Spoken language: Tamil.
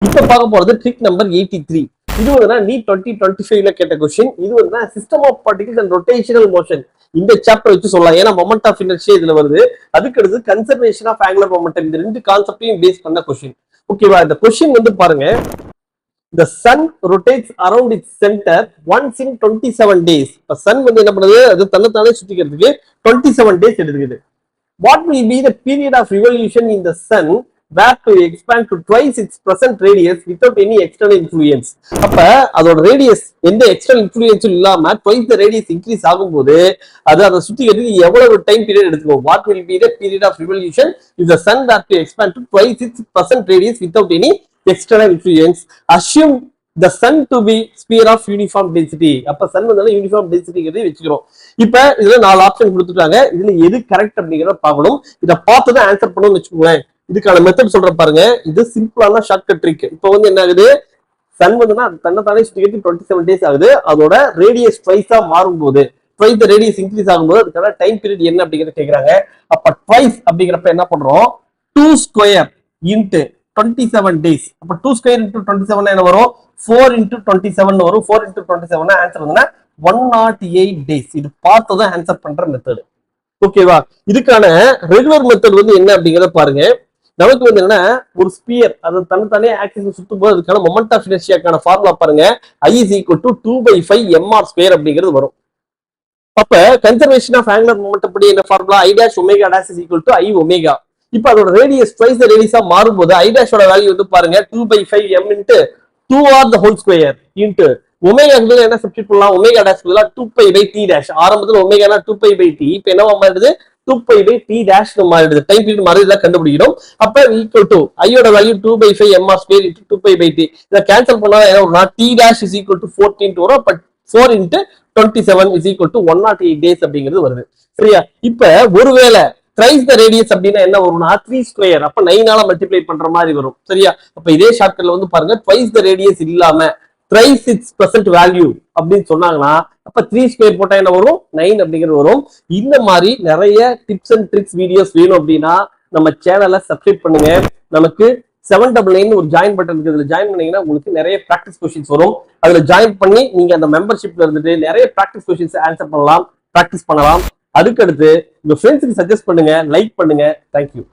இப்ப பார்க்க போறது ட்ரிக் நம்பர் 83. இது வந்து நீட் 2025ல கேட்ட கொஸ்டின். இது வந்து system of particles and rotational motion இந்த சாப்டர் வச்சு சொல்லலாம். ஏன்னா மொமெண்ட் ஆஃப் இனர்ஷியா இதுல வருது. அதுக்கு அடுத்து கன்சர்வேஷன் ஆஃப் ஆங்குலர் மொமெண்டம், இந்த ரெண்டு கான்செப்டையும் பேஸ் பண்ண கொஸ்டின். ஓகேவா? இந்த கொஸ்டின் வந்து பாருங்க, the sun rotates around its center once in 27 days. இப்ப சன் வந்து என்ன பண்ணுது, அது தன்னைத்தானே சுத்திக்கிறதுக்கு 27 டேஸ் எடுத்துக்குது. What will be the period of revolution in the sun where to expand to twice its present radius without any external influence? அப்ப அதோட ரேடியஸ் எந்த எக்ஸ்டர்னல் இன்ஃப்ளூயன்ஸும் இல்லாம twice the radius increase ஆகும்போது அது அதை சுத்திக்கிறதுக்கு எவ்வளவு டைம் பீரியட் எடுத்துக்கும்? What will be the period of revolution if the sun were to expand to twice its present radius without any external influence? Assume the sun to be sphere of uniform density. அப்ப சன் வந்து யூனிஃபார்ம் டென்சிட்டிங்கிறதை வச்சுக்கிறோம். இப்ப இதுல 4 ஆப்ஷன் கொடுத்துட்டாங்க. இதுல எது கரெக்ட் அப்படிங்கிறத பார்க்கணும். இதை பார்த்து தான் ஆன்சர் பண்ணணும்னு வச்சுக்கோங்களேன். இதுக்கான மெத்தட் சொல்ற பாருங்க. இது சிம்பிளான ஷார்ட்கட் ட்ரிக். இப்போ வந்து என்ன ஆகுது, சன் வந்துன்னா தன்னைத்தானே சுத்திக்கிறது 27 டேஸ் ஆகுது. அதோட ரேடியஸ் ட்வைஸா மாறும்போது, ட்வைஸ் த ரேடியஸ் இன்க்ரீஸ் ஆகும்போது அதுக்கான டைம் பீரியட் என்ன அப்படிங்கிறத கேட்கறாங்க. அப்ப ட்வைஸ் அப்படிங்கிறப்ப என்ன பண்றோம், 2 ஸ்கொயர் இன்ட்டு 27 days. அப்ப 2 ஸ்கொயர் இன்ட்டு 27 என்ன வரும், 4 into 27 வரும். 4 into 27 ஆன்சர் வந்து 108 days. இது பார்த்து தான் ஆன்சர் பண்ற மெத்தட். ஓகேவா? இதுக்கான ரெகுலர் மெத்தட் வந்து என்ன அப்படிங்கறத பாருங்க. நமக்கு வந்து என்ன, ஒரு ஸ்பியர் அது தன்னைத்தானே ஆக்சிஸ் சுத்தும் போது அதுக்கான மொமெண்ட் ஆஃப் இனர்ஷியாக்கான ஃபார்முலா பாருங்க. I is equal to 2/5 mr square அப்படிங்கிறது வரும். அப்ப கன்சர்வேஷன் ஆஃப் ஆங்குலர் மொமெண்டம் படி என்ன formula, I dash omega dash is equal to I omega. இப்ப அதோட ரேடியஸ் ட்வைஸ் த ரேடியஸா மாறும்போது I dash ஓட வேல்யூ வந்து பாருங்க 2/5 m into 2r the whole square into omega என்ன சப்ஸ்டிட் பண்ணலாம், ஒமேகா dash பதிலா 2π/t dash. ஆரம்பத்துல ஒமேகானா 2π/t, இப்ப என்னவா மாறிடுது, 2π/t dash மாறிடுது. டைம் பீரியட் மாறிடுதா கண்டுபிடிக்கணும். அப்ப ஈக்குவல் டு I ஓட value 2/5 mr square into 2π/t. இதை கேன்சல் பண்ணா என்ன வரும்னா t dash is equal to 14 வரும். அப்ப 4 into 27 is equal to 108 days அப்படிங்கிறது வருது. சரியா? இப்ப ஒருவேளை த்ரைஸ் த ரேடியஸ் அப்படின்னா என்ன வரும்னா 3 ஸ்கொயர், அப்ப 9ஆல மல்டிப்ளை பண்ற மாதிரி வரும். சரியா? அப்ப இதே ஷார்ட்கட்ல வந்து பாருங்க, ட்வைஸ் த ரேடியஸ் இல்லாம த்ரைஸ் இட்ஸ் பிரசன்ட் வேல்யூ அப்படின்னு சொன்னாங்கன்னா அப்ப 3 ஸ்கொயர் போட்டா என்ன வரும், 9 அப்படிங்கிறது வரும். இந்த மாதிரி நிறைய டிப்ஸ் அண்ட் ட்ரிக்ஸ் வீடியோஸ் வேணும் அப்படின்னா நம்ம சேனலை சப்ஸ்கிரைப் பண்ணுங்க. நமக்கு 799 ஒரு ஜாயின் பட்டன் இருக்கு. இதுல ஜாயின் பண்ணீங்கன்னா உங்களுக்கு நிறைய பிராக்டிஸ் கொஸ்டின்ஸ் வரும். அதுல ஜாயின் பண்ணி நீங்க அந்த மெம்பர்ஷிப்ல இருந்துட்டு நிறைய பிராக்டிஸ் கொஸ்டின்ஸ் ஆன்சர் பண்ணலாம், பிராக்டிஸ் பண்ணலாம். அதுக்கு அடுத்து உங்க ஃப்ரெண்ட்ஸுக்கு சஜஸ்ட் பண்ணுங்க, லைக் பண்ணுங்க. தேங்க்யூ.